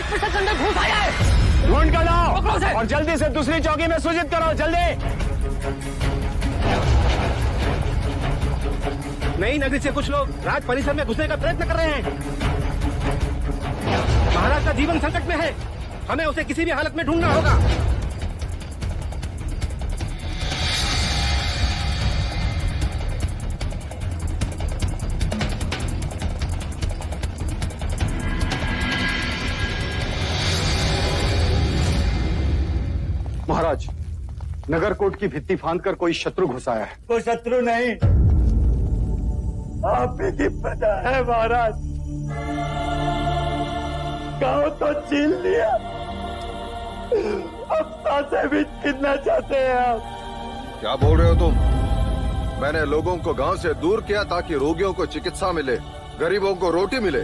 Officer के अंदर घुस आया है। ढूंढ कर लाओ और जल्दी से दूसरी चौकी में सूचित करो, जल्दी। नई नगरी से कुछ लोग राज परिसर में घुसने का प्रयत्न कर रहे हैं। महाराज का जीवन संकट में है, हमें उसे किसी भी हालत में ढूंढना होगा। महाराज, नगरकोट की भित्ति फांदकर कोई शत्रु घुस आया है। कोई शत्रु नहीं, आप ही की प्रजा है महाराज। गांव तो छीन लिया, अब सांसें भी छीनना चाहते हैं आप। क्या बोल रहे हो तुम? मैंने लोगों को गांव से दूर किया ताकि रोगियों को चिकित्सा मिले, गरीबों को रोटी मिले,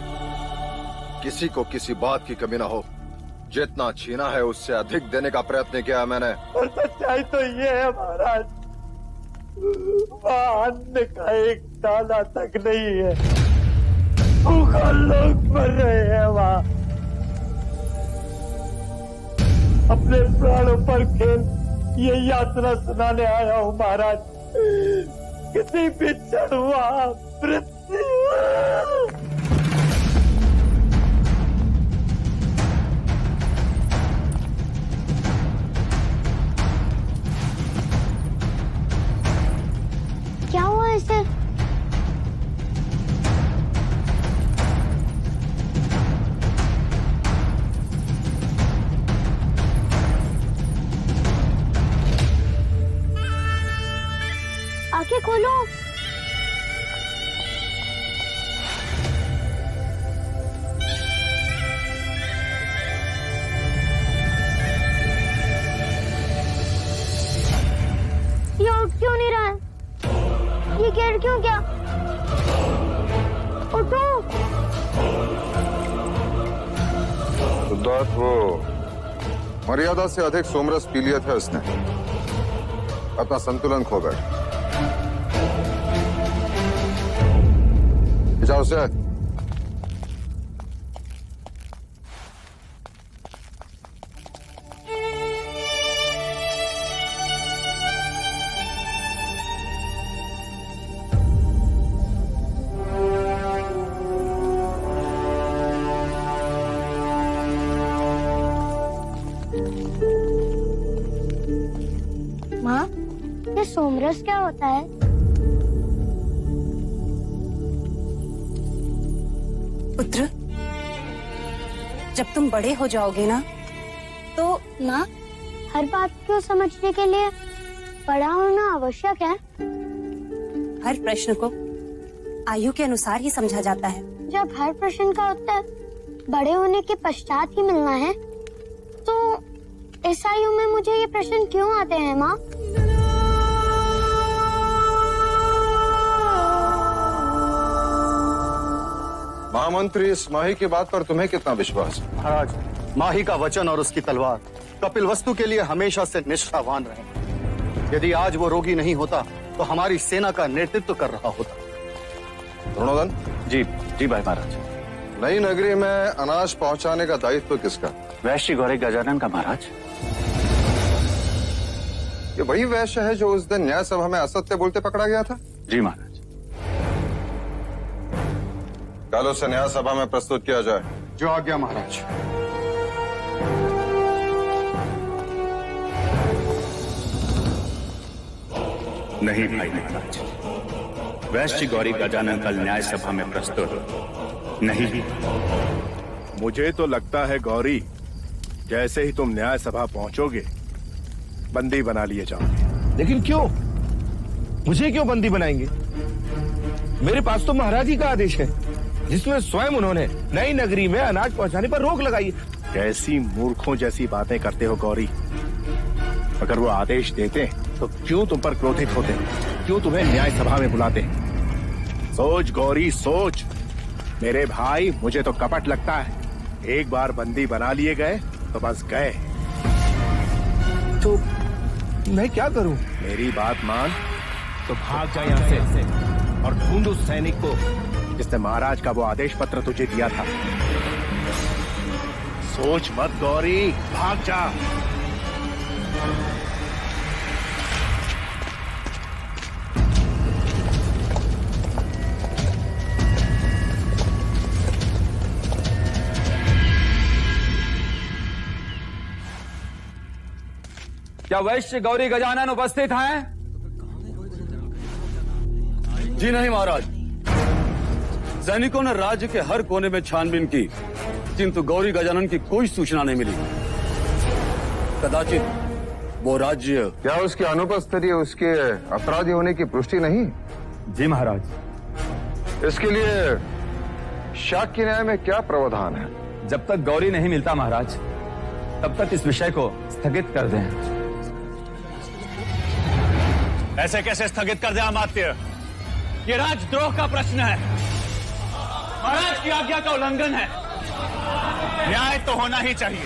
किसी को किसी बात की कमी ना हो। जितना छीना है उससे अधिक देने का प्रयत्न किया मैंने। और सच्चाई तो ये है महाराज, वहाँ अन्न का एक दाना तक नहीं है, भूखा लोग मर रहे हैं वहाँ। अपने प्राणों पर खेल ये यात्रा सुनाने आया हूँ महाराज। किसी भी क्षण वहाँ मृत्यु। क्या हुआ इसे? आंखें खोलो। ये उठ क्यों नहीं रहा है? ये गिर क्यों गया? उठो। सिद्धार्थ, वो मर्यादा से अधिक सोमरस पी लिया था इसने, अपना संतुलन खो गया। जाओ उसे। माँ, ये सोमरस क्या होता है? पुत्र, जब तुम बड़े हो जाओगे ना तो माँ, हर बात को समझने के लिए बड़ा होना आवश्यक है। हर प्रश्न को आयु के अनुसार ही समझा जाता है। जब हर प्रश्न का उत्तर बड़े होने के पश्चात ही मिलना है, तो इस आयु में मुझे ये प्रश्न क्यों आते हैं माँ? महामंत्री, इस माही की बात पर तुम्हें कितना विश्वास है? महाराज, माही का वचन और उसकी तलवार कपिलवस्तु के लिए हमेशा से निष्ठावान रहे। यदि आज वो रोगी नहीं होता तो हमारी सेना का नेतृत्व कर रहा होता। द्रोणोदन। जी जी भाई महाराज। नई नगरी में अनाज पहुंचाने का दायित्व किसका? वैश्य गौरी गजानन का महाराज। ये वही वैश्य है जो उस दिन न्याय सभा में असत्य बोलते पकड़ा गया था? जी महाराज। कल उसे न्याय सभा में प्रस्तुत किया जाए। जो आज्ञा महाराज। नहीं भाई महाराज, वैश्य गौरी गजानन कल न्याय सभा में प्रस्तुत नहीं। मुझे तो लगता है गौरी, जैसे ही तुम न्याय सभा पहुंचोगे बंदी बना लिए जाओगे। लेकिन क्यों? मुझे क्यों बंदी बनाएंगे? मेरे पास तो महाराज ही का आदेश है, जिसमें स्वयं उन्होंने नई नगरी में अनाज पहुंचाने पर रोक लगाई। कैसी मूर्खों जैसी बातें करते हो गौरी। अगर वो आदेश देते तो क्यों तुम पर क्रोधित होते, क्यों तुम्हें न्याय सभा में बुलाते? सोच गौरी सोच। मेरे भाई, मुझे तो कपट लगता है। एक बार बंदी बना लिए गए तो बस गए। तो मैं क्या करूं? मेरी बात मान तो भाग जा यहाँ से और ढूंढ उस सैनिक को जिसने महाराज का वो आदेश पत्र तुझे दिया था। सोच मत गौरी, भाग जा। क्या वैश्य गौरी गजानन उपस्थित हैं? जी नहीं महाराज। सैनिकों ने राज्य के हर कोने में छानबीन की, किंतु गौरी गजानन की कोई सूचना नहीं मिली। कदाचित वो राज्य। क्या उसकी अनुपस्थिति उसके अपराधी होने की पुष्टि नहीं? जी महाराज। इसके लिए शाक्य न्याय में क्या प्रावधान है? जब तक गौरी नहीं मिलता महाराज, तब तक इस विषय को स्थगित कर दें। ऐसे कैसे स्थगित कर दे अमात्य? ये राजद्रोह का प्रश्न है, महाराज की आज्ञा का उल्लंघन है। न्याय तो होना ही चाहिए।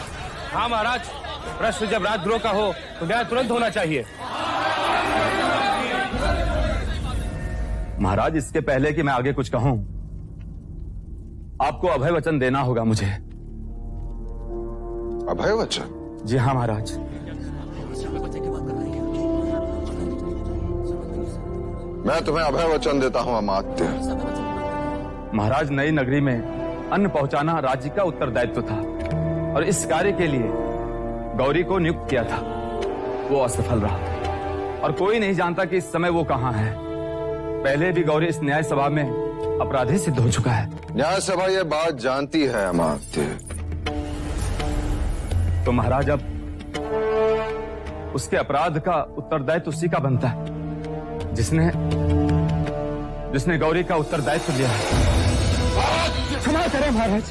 हाँ महाराज, प्रश्न जब राजद्रोह का हो तो न्याय तुरंत होना चाहिए। महाराज, इसके पहले कि मैं आगे कुछ कहूं, आपको अभय वचन देना होगा मुझे। अभय वचन? जी हाँ महाराज। मैं तुम्हें अभय वचन देता हूं अमात्य। महाराज, नई नगरी में अन्न पहुंचाना राज्य का उत्तरदायित्व था और इस कार्य के लिए गौरी को नियुक्त किया था। वो असफल रहा और कोई नहीं जानता कि इस समय वो कहां है। पहले भी गौरी इस न्याय सभा में अपराधी सिद्ध हो चुका है। न्याय सभा ये बात जानती है अमात्य। तो महाराज, अब उसके अपराध का उत्तरदायित्व उसी का बनता है जिसने गौरी का उत्तरदायित्व लिया है। क्षमा करें महाराज,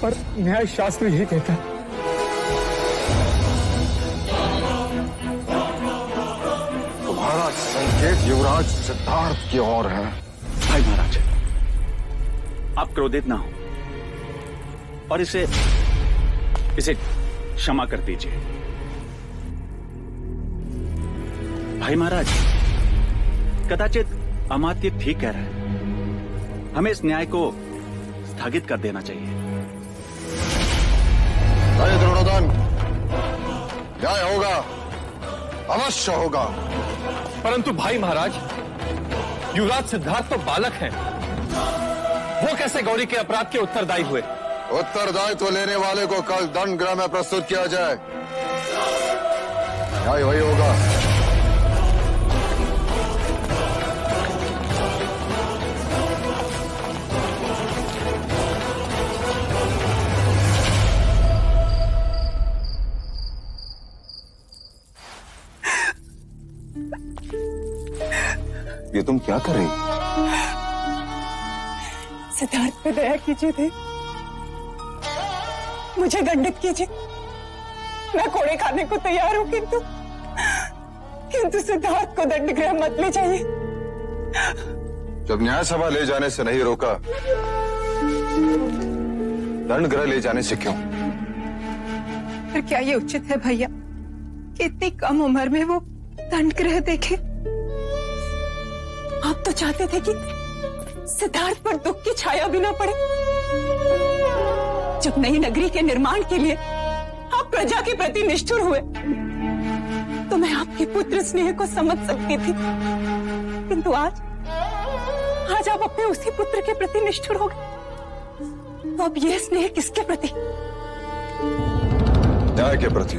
पर न्याय शास्त्र यही कहता है। तुम्हारा संकेत युवराज सिद्धार्थ की ओर है। भाई महाराज, आप क्रोधित ना हो और इसे क्षमा कर दीजिए। भाई महाराज, कदाचित अमात्य ठीक कह रहा है। हमें इस न्याय को स्थगित कर देना चाहिए। नहीं द्रोणोदन, न्याय होगा, अवश्य होगा। परंतु भाई महाराज, युवराज सिद्धार्थ तो बालक हैं। वो कैसे गौरी के अपराध के उत्तरदायी हुए? उत्तरदायित्व लेने वाले को कल दंड गृह में प्रस्तुत किया जाए। न्याय वही होगा। ये तुम क्या कर रही? सिद्धार्थ पे दया कीजिए देव, मुझे दंडित कीजिए। मैं कोड़े खाने को तैयार हूं, किंतु सिद्धार्थ को दंड गृह मत ले जाइए। जब न्याय सभा ले जाने से नहीं रोका, दंड गृह ले जाने से क्यों? फिर क्या ये उचित है भैया कि इतनी कम उम्र में वो दंड गृह देखे? आप तो चाहते थे कि सिद्धार्थ पर दुख की छाया भी ना पड़े। जब नई नगरी के निर्माण के लिए आप प्रजा के प्रति निष्ठुर हुए, तो मैं आपके पुत्र स्नेह को समझ सकती थी, किंतु आज आप अपने उसी पुत्र के प्रति निष्ठुर हो गए। तो अब यह स्नेह किसके प्रति? न्याय के प्रति।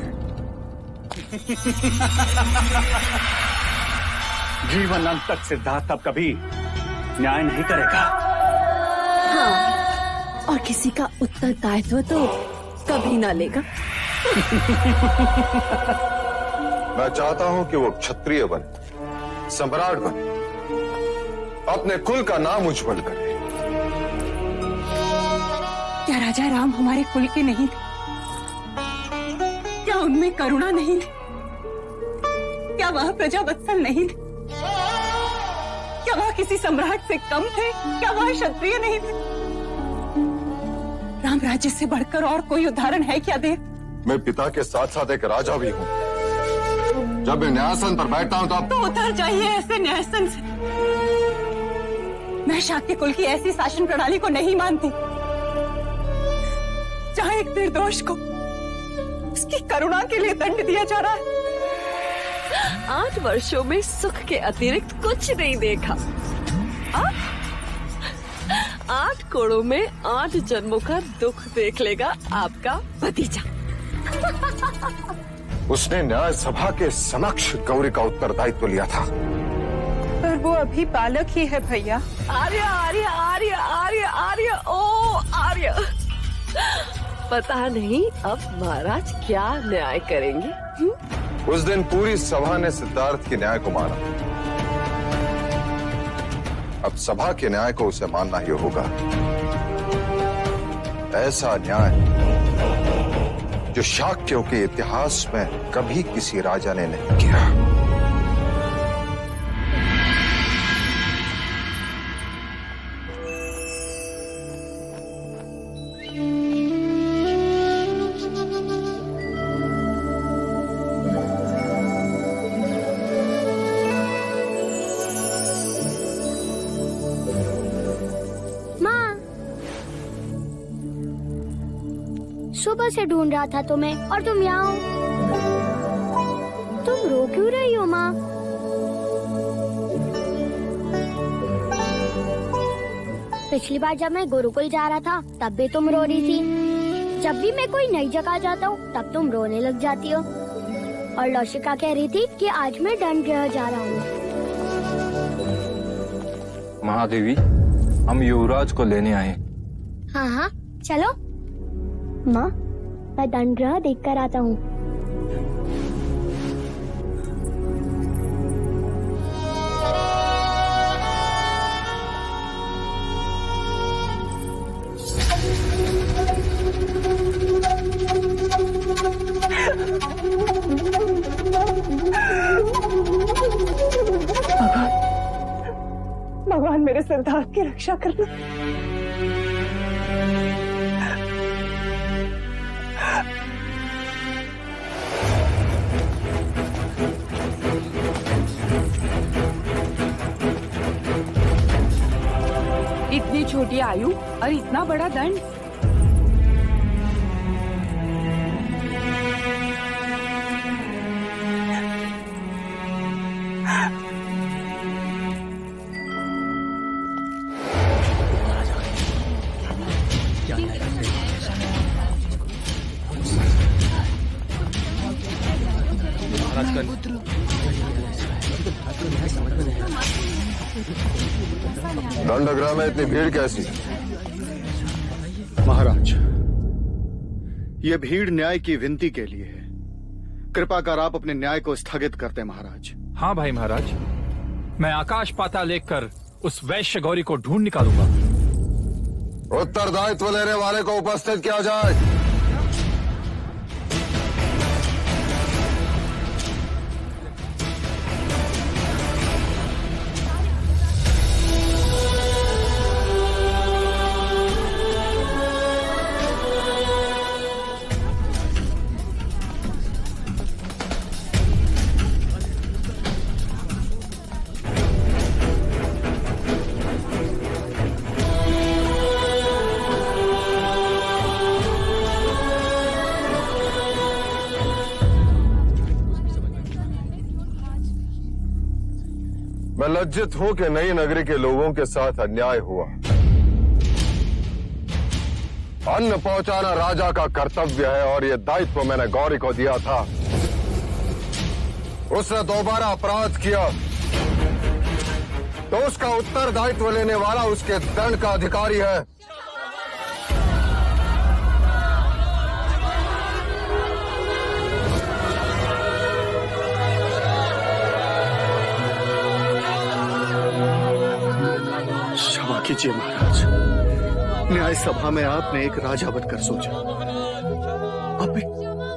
जीवन अंत तक सिद्धार्थ अब कभी न्याय नहीं करेगा। हाँ, और किसी का उत्तरदायित्व तो कभी ना लेगा। मैं चाहता हूं कि वो क्षत्रिय बने, सम्राट बने, अपने कुल का नाम उज्जवल करे। क्या राजा राम हमारे कुल के नहीं थे? क्या उनमें करुणा नहीं थी? क्या वह प्रजा वत्सल नहीं थे? क्या वह किसी सम्राट से कम थे? क्या वह क्षत्रिय नहीं थे? राम राज्य से बढ़कर और कोई उदाहरण है क्या देव? मैं पिता के साथ साथ एक राजा भी हूं। जब मैं न्यायासन पर बैठता हूं तो उतर जाइए ऐसे न्यायासन से। मैं मैं शाक्य कुल की ऐसी शासन प्रणाली को नहीं मानती जहां एक निर्दोष को उसकी करुणा के लिए दंड दिया जा रहा है। 8 वर्षों में सुख के अतिरिक्त कुछ नहीं देखा। 8 कोड़ों में 8 जन्मों का दुख देख लेगा आपका भतीजा। उसने न्याय सभा के समक्ष गौरी का उत्तरदायित्व लिया था। पर वो अभी बालक ही है भैया। आर्य आर्य आर्य आर्य आर्य ओ आर्य, पता नहीं अब महाराज क्या न्याय करेंगे। उस दिन पूरी सभा ने सिद्धार्थ के न्याय को माना। अब सभा के न्याय को उसे मानना ही होगा। ऐसा न्याय जो शाक्यों के इतिहास में कभी किसी राजा ने नहीं किया। सुबह से ढूंढ रहा था तुम्हें और तुम यहाँ हो। तुम रो क्यों रही हो माँ? पिछली बार जब मैं गुरुकुल जा रहा था तब भी तुम रो रही थी। जब भी मैं कोई नई जगह जाता हूँ तब तुम रोने लग जाती हो। और लौशिका कह रही थी कि आज मैं दंडगृह जा रहा हूँ। महादेवी, हम युवराज को लेने आए। हाँ हाँ चलो। माँ, मैं दंडगृह देख कर आता हूँ। भगवान मेरे सिद्धार्थ की रक्षा करना। इतनी छोटी आयु और इतना बड़ा दंड। दंडगृह में इतनी भीड़ कैसी? महाराज, ये भीड़ न्याय की विनती के लिए है। कृपा कर आप अपने न्याय को स्थगित करते महाराज। हाँ भाई महाराज, मैं आकाश पाताल लेकर उस वैश्य गौरी को ढूंढ निकालूंगा। उत्तरदायित्व लेने वाले को उपस्थित किया जाए। मैं लज्जित हूं कि नई नगरी के लोगों के साथ अन्याय हुआ। अन्न पहुंचाना राजा का कर्तव्य है और यह दायित्व मैंने गौरी को दिया था। उसने दोबारा अपराध किया तो उसका उत्तरदायित्व लेने वाला उसके दंड का अधिकारी है। क्षमा कीजिए महाराज, न्याय सभा में आपने एक राजा बनकर सोचा, अब एक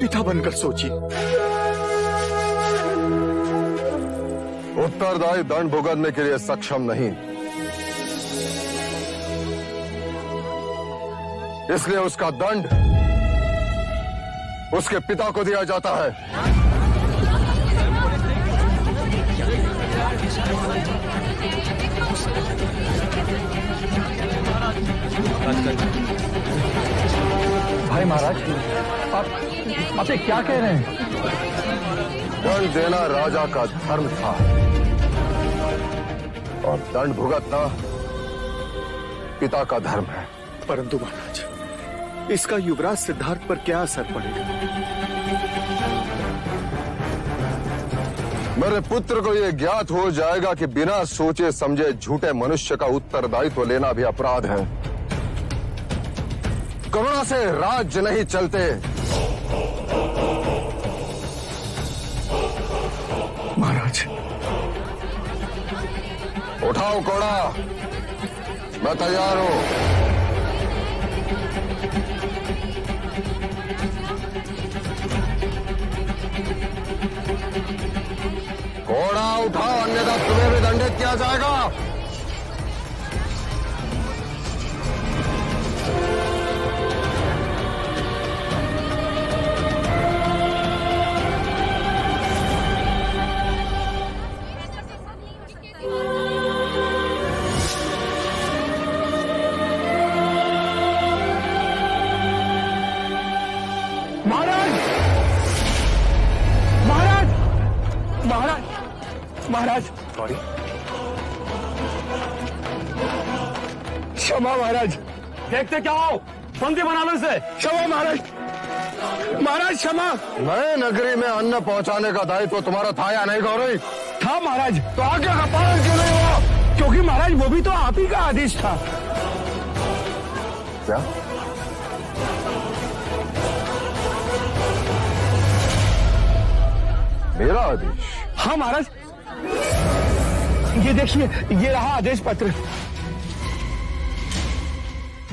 पिता बनकर सोचिए। उत्तरदायी दंड भुगतने के लिए सक्षम नहीं, इसलिए उसका दंड उसके पिता को दिया जाता है। भाई महाराज, आप ये क्या कह रहे हैं? दंड देना राजा का धर्म था और दंड भुगतना पिता का धर्म है। परंतु महाराज, इसका युवराज सिद्धार्थ पर क्या असर पड़ेगा? मेरे पुत्र को यह ज्ञात हो जाएगा कि बिना सोचे समझे झूठे मनुष्य का उत्तरदायित्व लेना भी अपराध है। करुणा से राज्य नहीं चलते। महाराज, उठाओ कोड़ा, मैं तैयार हूं। घोड़ा उठाओ, अन्यथा तुम्हें भी दंडित किया जाएगा। महाराज, गौरी, क्षमा महाराज। देखते क्या हो, बंदी बना लो इसे। क्षमा महाराज, महाराज क्षमा। नए नगरी में अन्न पहुंचाने का दायित्व तुम्हारा था या नहीं गौरी? था महाराज। तो आज्ञा का पालन क्यों नहीं हुआ? क्योंकि महाराज वो भी तो आप ही का आदेश था। क्या? मेरा आदेश? हाँ महाराज, ये देखिए, ये रहा आदेश पत्र।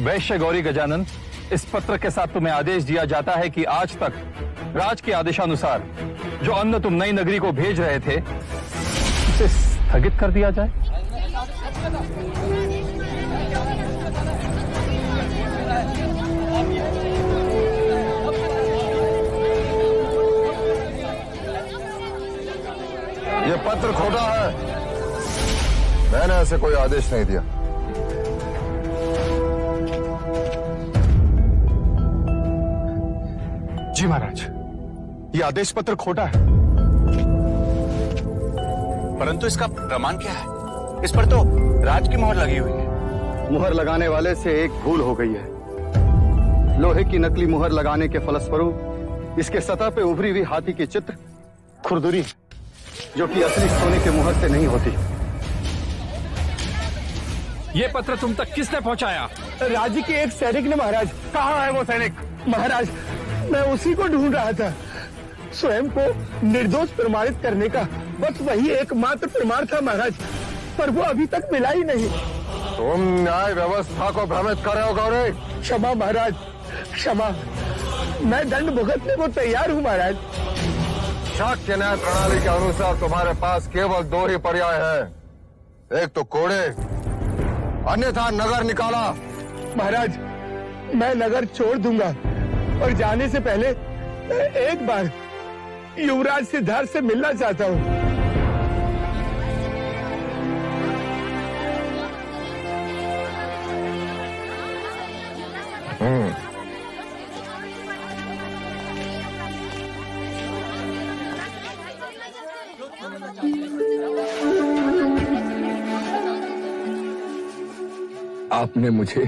वैश्य गौरी गजानन, इस पत्र के साथ तुम्हें आदेश दिया जाता है कि आज तक राज के आदेशानुसार जो अन्न तुम नई नगरी को भेज रहे थे उसे स्थगित कर दिया जाए। ये पत्र खोटा है। मैंने ऐसे कोई आदेश नहीं दिया। जी महाराज, ये आदेश पत्र खोटा है। परंतु इसका प्रमाण क्या है? इस पर तो राज की मोहर लगी हुई है। मुहर लगाने वाले से एक भूल हो गई है। लोहे की नकली मुहर लगाने के फलस्वरूप इसके सतह पे उभरी हुई हाथी की चित्र खुरदुरी, जो कि असली सोने के मुहर से नहीं होती। ये पत्र तुम तक किसने पहुंचाया? राज्य के एक सैनिक ने महाराज। कहाँ है वो सैनिक? महाराज, मैं उसी को ढूंढ रहा था। स्वयं को निर्दोष प्रमाणित करने का बस वही एकमात्र प्रमाण था महाराज, पर वो अभी तक मिला ही नहीं। तुम न्याय व्यवस्था को भ्रमित कर रहे हो गौरी। क्षमा महाराज, क्षमा। मैं दंड भुगतने को तैयार हूँ महाराज। शाक्य न्याय प्रणाली के अनुसार तुम्हारे पास केवल दो ही पर्याय है, एक तो कोड़े, अन्यथा नगर निकाला। महाराज, मैं नगर छोड़ दूंगा और जाने से पहले एक बार युवराज सिद्धार्थ से मिलना चाहता हूँ। आपने मुझे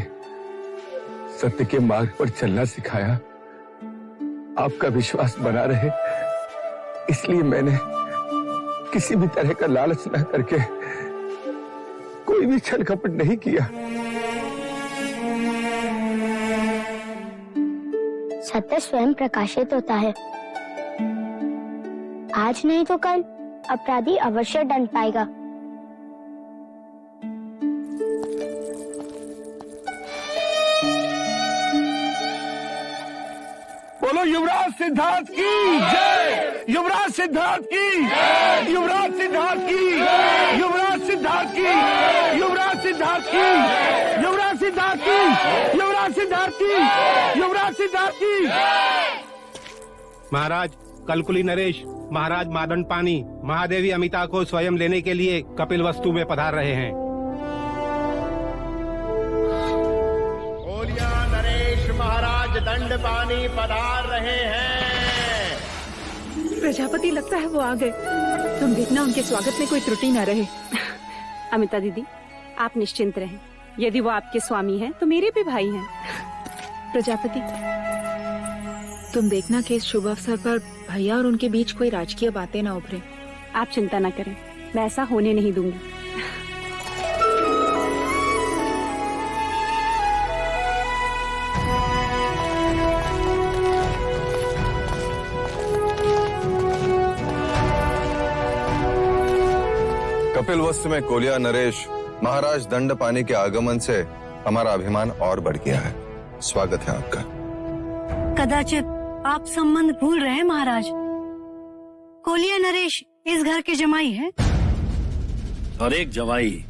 सत्य के मार्ग पर चलना सिखाया। आपका विश्वास बना रहे, इसलिए मैंने किसी भी तरह का लालच न करके कोई भी छल कपट नहीं किया। सत्य स्वयं प्रकाशित होता है। आज नहीं तो कल अपराधी अवश्य दंड पाएगा। बोलो युवराज सिद्धार्थ की जय, युवराज सिद्धार्थ की, युवराज सिद्धार्थ की, युवराज सिद्धार्थ की, युवराज सिद्धार्थ की, युवराज सिद्धार्थ की, युवराज सिद्धार्थ की, युवराज सिद्धार्थ की। महाराज, कलकुली नरेश, महाराज मादन पानी, महादेवी अमिता को स्वयं लेने के लिए कपिल वस्तु में पधार रहे हैं। कोलिया नरेश महाराज दंड पानी पधार रहे हैं। प्रजापति, लगता है वो आ गए। तुम देखना उनके स्वागत में कोई त्रुटि न रहे। अमिता दीदी, आप निश्चिंत रहें। यदि वो आपके स्वामी हैं, तो मेरे भी भाई हैं। प्रजापति, तुम देखना कि इस शुभ अवसर पर भैया और उनके बीच कोई राजकीय बातें न उभरे। आप चिंता न करें, मैं ऐसा होने नहीं दूंगी। कपिल वस्तु में कोलिया नरेश महाराज दंड पानी के आगमन से हमारा अभिमान और बढ़ गया है। स्वागत है आपका। कदाचित आप संबंध भूल रहे हैं महाराज। कोलिया नरेश इस घर के जमाई हैं। और एक जमाई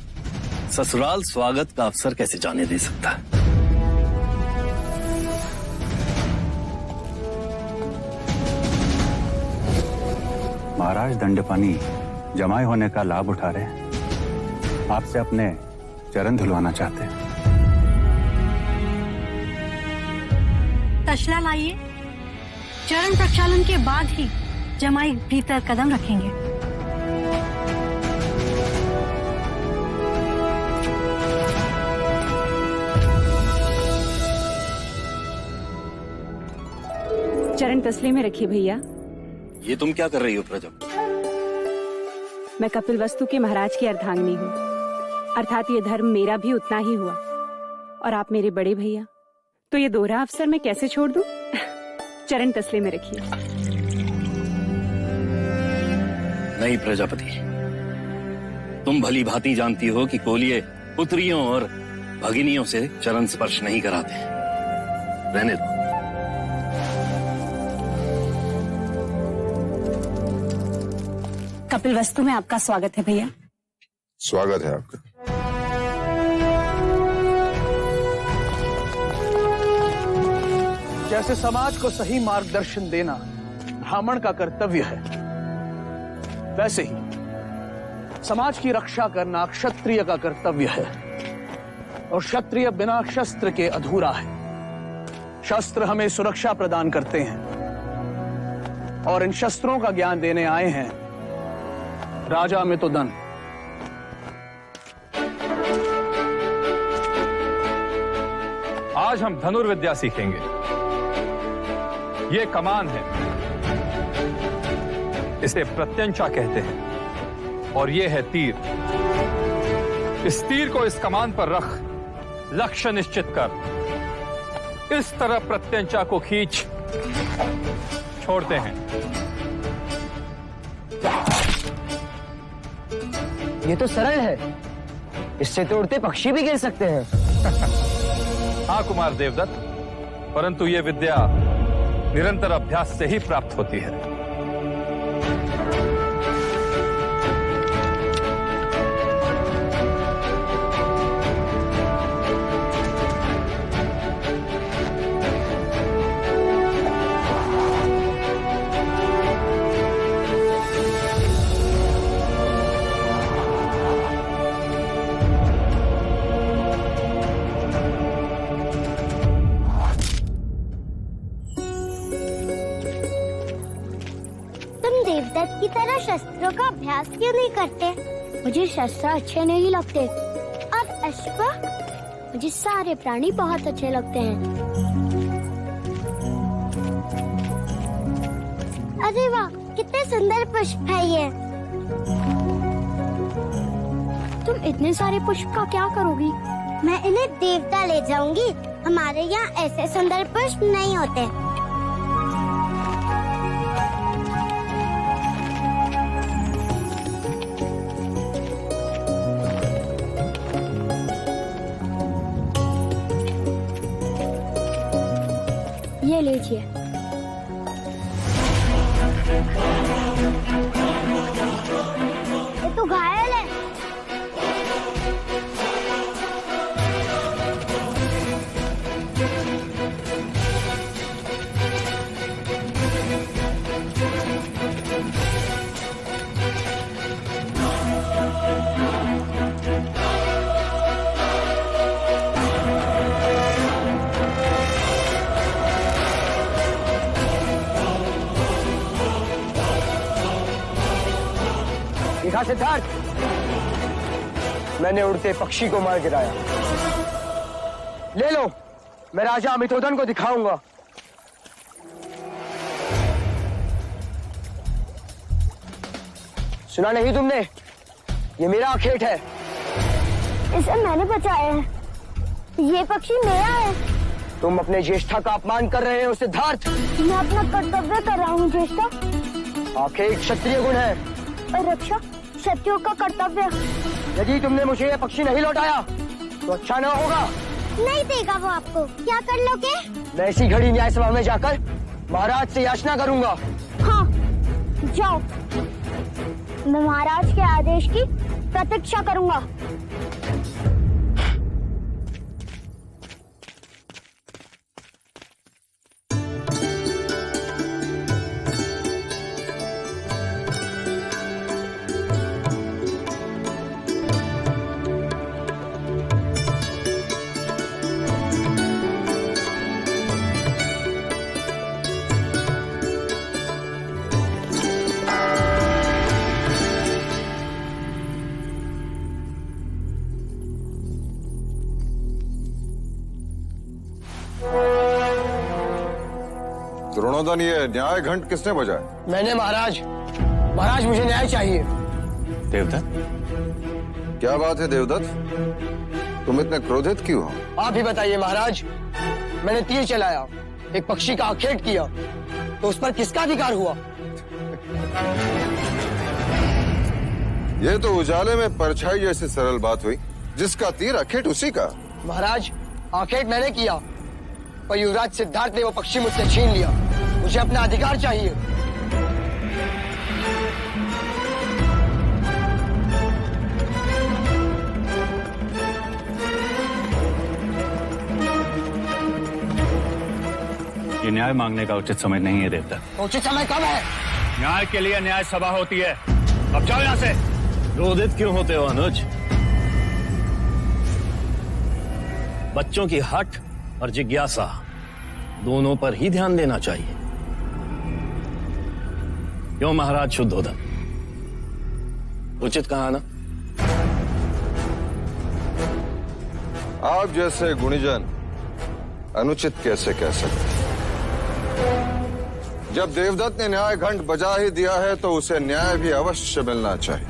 ससुराल स्वागत का अवसर कैसे जाने दे सकता है? महाराज दंडपानी जमाई होने का लाभ उठा रहे हैं। आपसे अपने चरण धुलवाना चाहते हैं। तशला लाइए। चरण प्रक्षालन के बाद ही जमाई भीतर कदम रखेंगे। चरण तसले में रखिए भैया। ये तुम क्या कर रही हो प्रजा? मैं कपिल वस्तु के महाराज की अर्धांगिनी हूँ, अर्थात ये धर्म मेरा भी उतना ही हुआ। और आप मेरे बड़े भैया, तो ये दोहरा अवसर मैं कैसे छोड़ दूं? चरण तसले में रखिए। नहीं प्रजापति, तुम भली भांति जानती हो कि कोलिये पुत्रियों और भगिनियों से चरण स्पर्श नहीं कराते। रहने दो। कपिल वस्तु में आपका स्वागत है भैया। स्वागत है आपका। जैसे समाज को सही मार्गदर्शन देना ब्राह्मण का कर्तव्य है, वैसे ही समाज की रक्षा करना क्षत्रिय का कर्तव्य है। और क्षत्रिय बिना शस्त्र के अधूरा है। शस्त्र हमें सुरक्षा प्रदान करते हैं और इन शस्त्रों का ज्ञान देने आए हैं राजा मितुदन। आज हम धनुर्विद्या सीखेंगे। ये कमान है, इसे प्रत्यंचा कहते हैं। और ये है तीर। इस तीर को इस कमान पर रख लक्ष्य निश्चित कर इस तरह प्रत्यंचा को खींच छोड़ते हैं। ये तो सरल है, इससे तो उड़ते पक्षी भी गिर सकते हैं। हाँ कुमार देवदत्त, परंतु ये विद्या निरंतर अभ्यास से ही प्राप्त होती है। देवदत्त की तरह शस्त्रों का अभ्यास क्यों नहीं करते? मुझे शस्त्र अच्छे नहीं लगते। और अश्व? मुझे सारे प्राणी बहुत अच्छे लगते हैं। अरे वाह, कितने सुंदर पुष्प है ये। तुम इतने सारे पुष्प का क्या करोगी? मैं इन्हें देवता ले जाऊंगी। हमारे यहाँ ऐसे सुंदर पुष्प नहीं होते। ये लीजिए। ये तो घायल है। दिखा सिद्धार्थ। मैंने उड़ते पक्षी को मार गिराया। ले लो, मैं राजा अमितोदन को दिखाऊंगा। सुना नहीं तुमने? ये मेरा आखेट है। इसे मैंने बचाया है। ये पक्षी मेरा है। तुम अपने ज्येष्ठा का अपमान कर रहे हो सिद्धार्थ। मैं अपना कर्तव्य कर रहा हूँ ज्येष्ठा। आखेट क्षत्रिय गुण है और रक्षा क्षत्रियों का कर्तव्य। यदि तुमने मुझे ये पक्षी नहीं लौटाया तो अच्छा न होगा। नहीं देगा वो आपको। क्या कर लोगे? मैं इसी घड़ी न्याय सभा में जाकर महाराज से याचना करूंगा। हाँ, जाओ। मैं महाराज के आदेश की प्रतीक्षा करूंगा। द्रोणोदन, ये न्याय घंट किसने बजाया? मैंने महाराज। महाराज मुझे न्याय चाहिए। देवदत्त, क्या बात है देवदत्त? तुम इतने क्रोधित क्यों हो? आप ही बताइए महाराज। मैंने तीर चलाया, एक पक्षी का आखेट किया, तो उस पर किसका अधिकार हुआ? ये तो उजाले में परछाई जैसी सरल बात हुई। जिसका तीर आखेट उसी का। महाराज, आखेट मैंने किया, पर युवराज सिद्धार्थ ने वो पक्षी मुझसे छीन लिया। मुझे अपना अधिकार चाहिए। ये न्याय मांगने का उचित समय नहीं है देवता। उचित समय कब है? न्याय के लिए न्याय सभा होती है। अब जाओ यहाँ से। क्रोधित क्यों होते हो अनुज? बच्चों की हठ और जिज्ञासा दोनों पर ही ध्यान देना चाहिए। क्यों महाराज शुद्धोदन? उचित कहा ना? आप जैसे गुणीजन अनुचित कैसे कह सकते? जब देवदत्त ने न्याय घंट बजा ही दिया है तो उसे न्याय भी अवश्य मिलना चाहिए।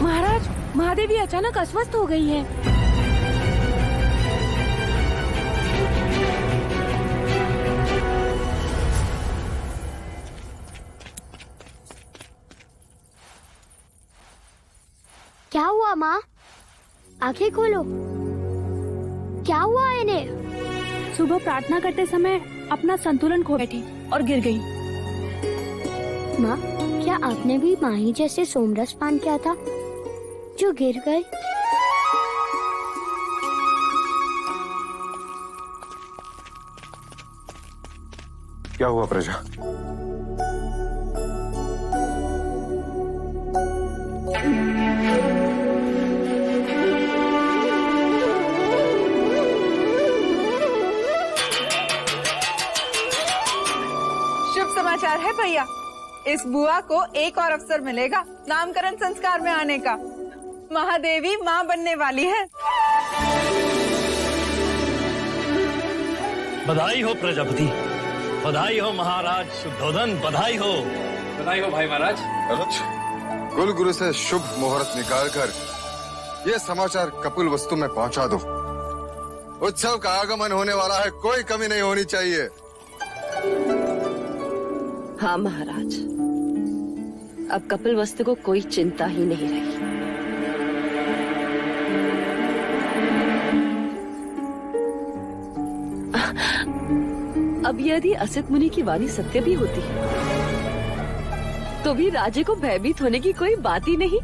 महाराज, महादेवी अचानक अस्वस्थ हो गई है। क्या हुआ माँ? आंखें खोलो। क्या हुआ इन्हें? सुबह प्रार्थना करते समय अपना संतुलन खो बैठी और गिर गई। माँ, क्या आपने भी माही जैसे सोमरस पान किया था जो गिर गए? क्या हुआ प्रजा? समाचार है भैया। इस बुआ को एक और अवसर मिलेगा नामकरण संस्कार में आने का। महादेवी माँ बनने वाली है। बधाई हो प्रजापति, बधाई हो महाराज शुद्धोदन, बधाई हो। बधाई हो भाई महाराज। अनुज, कुल गुरु से शुभ मुहूर्त निकालकर ये समाचार कपिल वस्तु में पहुंचा दो। उत्सव का आगमन होने वाला है, कोई कमी नहीं होनी चाहिए। हाँ महाराज, अब कपिल वस्तु को कोई चिंता ही नहीं रही। अब यदि असित मुनि की वाणी सत्य भी होती तो भी राजे को भयभीत होने की कोई बात ही नहीं।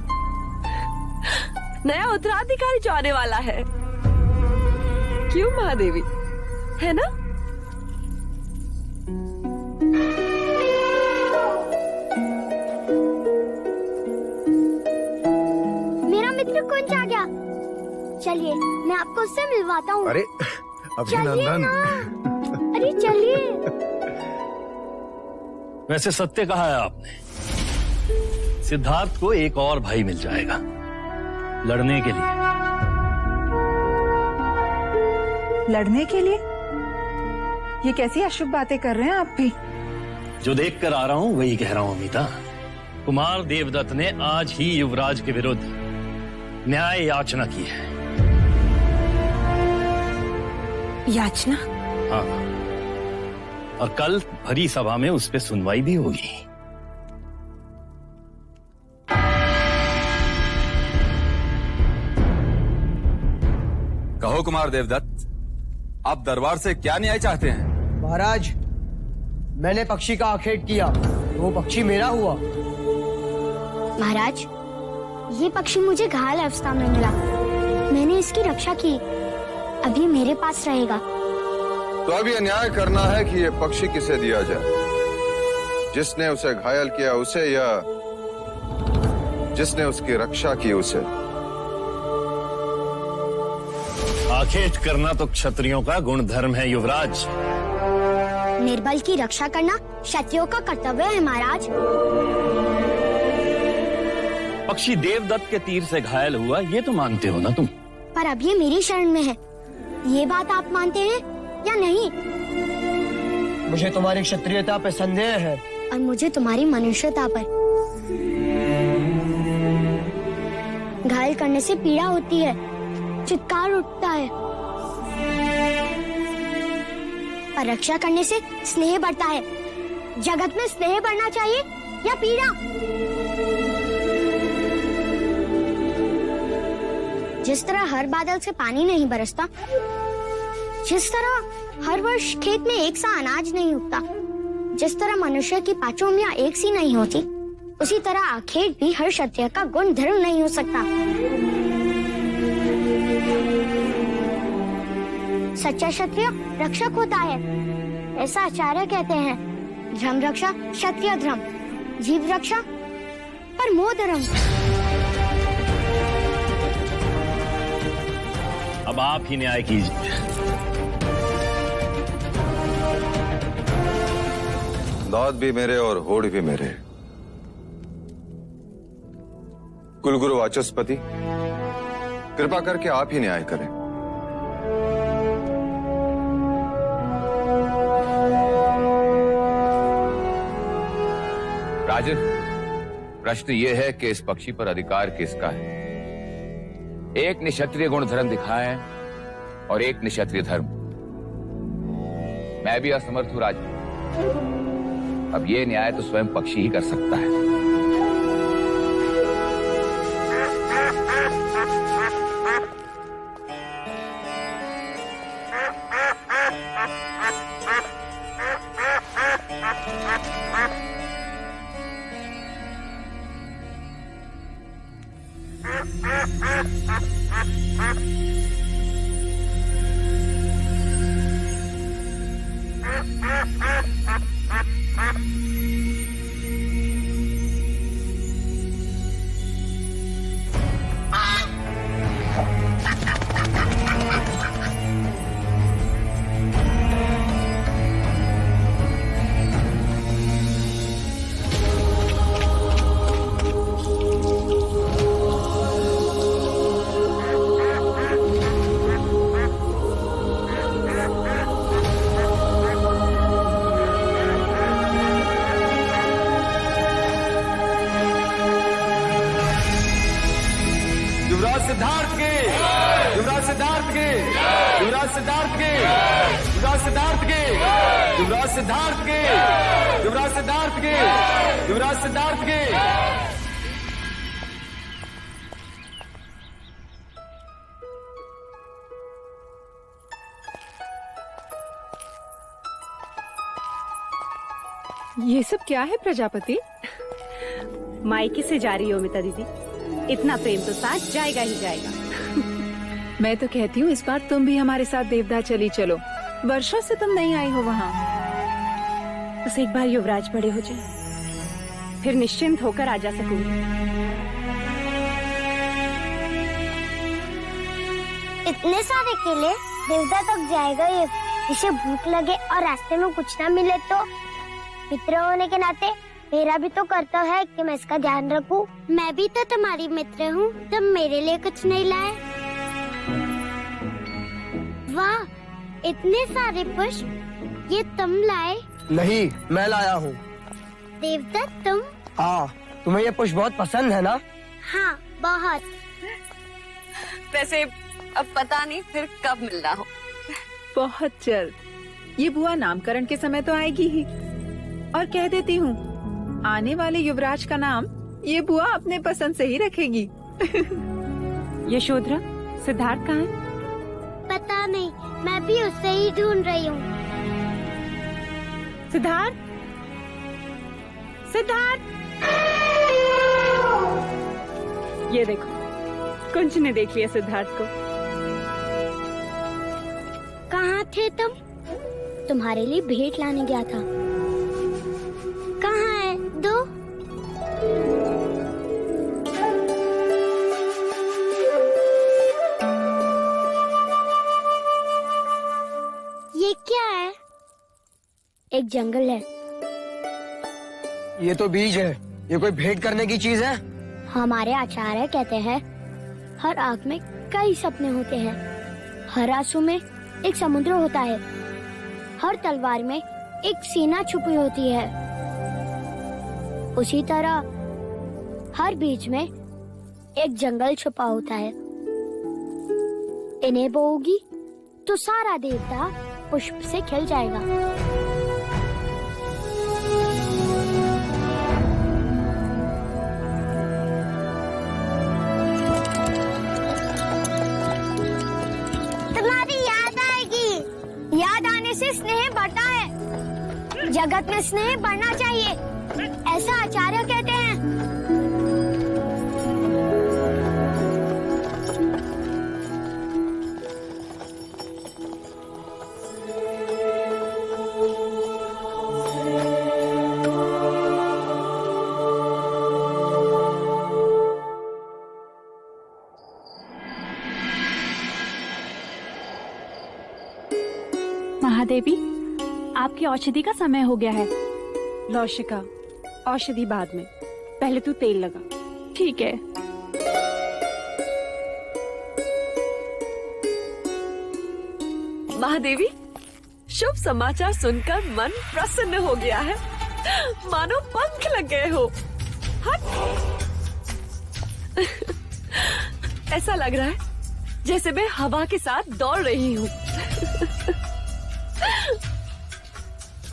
नया उत्तराधिकारी जो आने वाला है। क्यों महादेवी, है ना? मेरा मित्र कुंज आ गया। चलिए मैं आपको उससे मिलवाता हूँ। अरे अभिनंदन। अरे चलिए। वैसे सत्य कहा है आपने। सिद्धार्थ को एक और भाई मिल जाएगा लड़ने के लिए। लड़ने के लिए? ये कैसी अशुभ बातें कर रहे हैं आप भी? जो देख कर आ रहा हूं वही कह रहा हूं अमिता। कुमार देवदत्त ने आज ही युवराज के विरुद्ध न्याय याचना की है। याचना? हाँ, और कल भरी सभा में उस पर सुनवाई भी होगी। कहो कुमार देवदत्त, आप दरबार से क्या न्याय चाहते हैं? महाराज, मैंने पक्षी का आखेट किया, वो पक्षी मेरा हुआ। महाराज, ये पक्षी मुझे घायल अवस्था में मिला, मैंने इसकी रक्षा की, अभी मेरे पास रहेगा। तो अब ये न्याय करना है कि ये पक्षी किसे दिया जाए, जिसने उसे घायल किया उसे या जिसने उसकी रक्षा की उसे। आखेट करना तो क्षत्रियों का गुण धर्म है युवराज। निर्बल की रक्षा करना क्षत्रियों का कर्तव्य है महाराज। पक्षी देवदत्त के तीर से घायल हुआ ये तो मानते हो ना तुम? पर अब ये मेरी शरण में है, ये बात आप मानते हैं या नहीं? मुझे तुम्हारी क्षत्रियता पे संदेह है। और मुझे तुम्हारी मनुष्यता पर। घायल करने से पीड़ा होती है, चित्कार उठता है, पर रक्षा करने से स्नेह बढ़ता है। जगत में स्नेह बढ़ना चाहिए या पीड़ा? जिस तरह हर बादल से पानी नहीं बरसता, जिस तरह हर वर्ष खेत में एक सा अनाज नहीं उगता, जिस तरह मनुष्य की पांचों उंगलियां एक सी नहीं होती, उसी तरह आखेट भी हर क्षत्रिय का गुण धर्म नहीं हो सकता। सच्चा क्षत्रिय रक्षक होता है, ऐसा आचार्य कहते हैं। धर्म रक्षा क्षत्रिय धर्म, जीव रक्षा परमो धर्म। अब आप ही न्याय कीजिए। दांत भी मेरे और होड़ भी मेरे। कुलगुरु वाचस्पति, कृपा करके आप ही न्याय करें। राजन, प्रश्न ये है कि इस पक्षी पर अधिकार किसका है? एक ने क्षत्रिय गुण धर्म दिखाए और एक ने क्षत्रिय धर्म। मैं भी असमर्थ हूं राजन। अब ये न्याय तो स्वयं पक्षी ही कर सकता है। युवराज सिद्धार्थ के, युवराज सिद्धार्थ के, युवराज सिद्धार्थ के, युवराज सिद्धार्थ के, युवराज सिद्धार्थ के, युवराज सिद्धार्थ के, युवराज सिद्धार्थ के। ये सब क्या है प्रजापति? मायके से जा रही हो अमिता दीदी, इतना प्रेम तो साथ जाएगा ही जाएगा। मैं तो कहती हूँ इस बार तुम भी हमारे साथ देवदा चली चलो, वर्षों से तुम नहीं आई हो वहाँ। बस एक बार युवराज बड़े हो जाए, फिर निश्चिंत होकर आ जा सकूंगी। इतने सारे केले देवदा तक जाएगा ये? इसे भूख लगे और रास्ते में कुछ ना मिले तो? मित्र होने के नाते मेरा भी तो कर्तव्य है कि मैं इसका ध्यान रखूं। मैं भी तो तुम्हारी मित्र हूँ, तुम मेरे लिए कुछ नहीं लाए? वाह, इतने सारे पुष्प, ये तुम लाए? नहीं, मैं लाया हूँ। देवदत्त तुम? हाँ, तुम्हें ये पुष्प बहुत पसंद है ना? हाँ, बहुत। वैसे अब पता नहीं फिर कब मिलना हो। बहुत जल्द। ये बुआ नामकरण के समय तो आएगी ही। और कह देती हूँ, आने वाले युवराज का नाम ये बुआ अपने पसंद से ही रखेगी। यशोधरा, सिद्धार्थ कहाँ है? पता नहीं, मैं भी उससे ही ढूंढ रही हूँ। सिद्धार्थ, सिद्धार्थ! ये देखो, कुंज ने देख लिया सिद्धार्थ को। कहाँ थे तुम? तुम्हारे लिए भेंट लाने गया था। कहाँ है? दो। ये क्या है? एक जंगल है। ये तो बीज है। ये कोई भेंट करने की चीज है? हमारे आचार्य कहते हैं हर आँख में कई सपने होते हैं। हर आंसू में एक समुद्र होता है। हर तलवार में एक सीना छुपी होती है। उसी तरह हर बीज में एक जंगल छुपा होता है। इन्हें बोओगी तो सारा देवता पुष्प से खिल जाएगा। तुम्हारी याद आएगी। याद आने से स्नेह बढ़ता है। जगत में स्नेह बढ़ना चाहिए, ऐसा आचार्य कहते हैं। महादेवी, आपकी औषधि का समय हो गया है। लौशिका, औषधि बाद में, पहले तू तेल लगा। ठीक है। महादेवी, शुभ समाचार सुनकर मन प्रसन्न हो गया है। मानो पंख लग गए हो। हट। ऐसा लग रहा है जैसे मैं हवा के साथ दौड़ रही हूँ।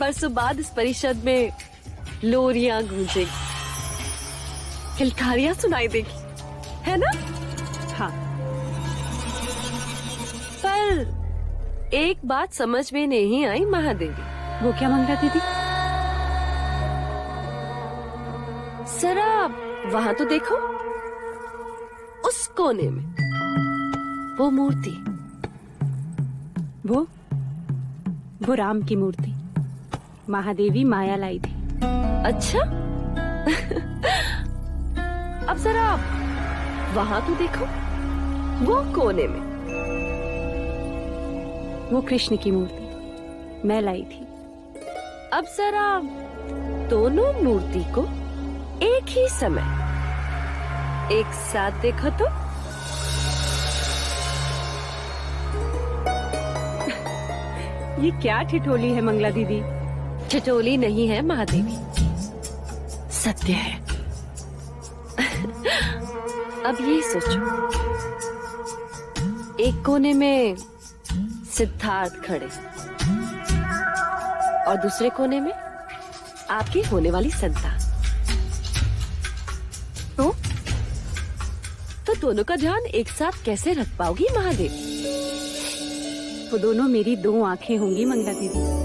परसों बाद इस परिषद में लोरियां गूंजेगी, किलकारियां सुनाई देगी, है ना? हाँ। पर एक बात समझ में नहीं आई महादेवी। वो क्या मंगला दीदी? जरा वहां तो देखो, उस कोने में वो मूर्ति। वो राम की मूर्ति महादेवी माया लाई थी। अच्छा। अब जरा वहां तो देखो, वो कोने में वो कृष्ण की मूर्ति मैं लाई थी। अब जरा दोनों मूर्ति को एक ही समय एक साथ देखो तो। ये क्या ठिठोली है मंगला दीदी? ठिठोली नहीं है महादेवी, सत्य है। अब ये सोचो, एक कोने में सिद्धार्थ खड़े और दूसरे कोने में आपकी होने वाली संतान। तो दोनों का ध्यान एक साथ कैसे रख पाओगी महादेवी? वो दोनों मेरी दो आंखें होंगी मंगला दीदी।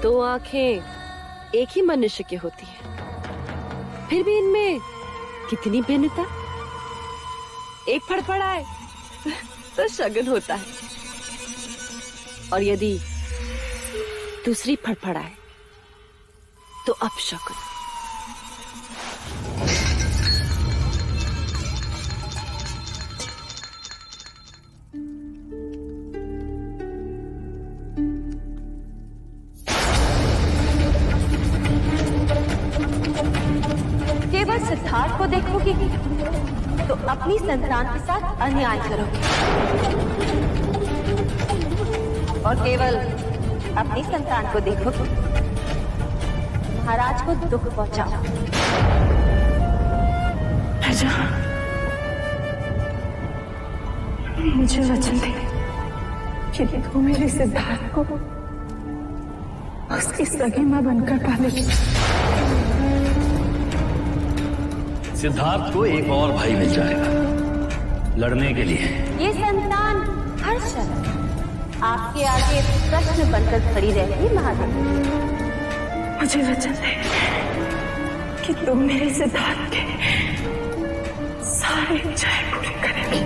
दो आंखें एक ही मनुष्य की होती है, फिर भी इनमें कितनी भिन्नता। एक फड़फड़ाए तो शगुन होता है, और यदि दूसरी फड़फड़ाए तो अपशकुन। सिद्धार्थ को देखोगे तो अपनी संतान के साथ अन्याय करोगे, और केवल अपनी संतान को देखोगे महाराज को दुख पहुंचाओ। मुझे वचन दे कि तू मेरे सिद्धार्थ को उसकी सगी मां बनकर पालेगी। सिद्धार्थ को एक और भाई मिल जाएगा लड़ने के लिए। ये संतान हर शब्द आपके आगे प्रश्न बनकर खड़ी रहेगी महादेव। मुझे वचन दे कि तुम मेरे सिद्धार्थ के सारे इच्छाएं पूरी करेंगी।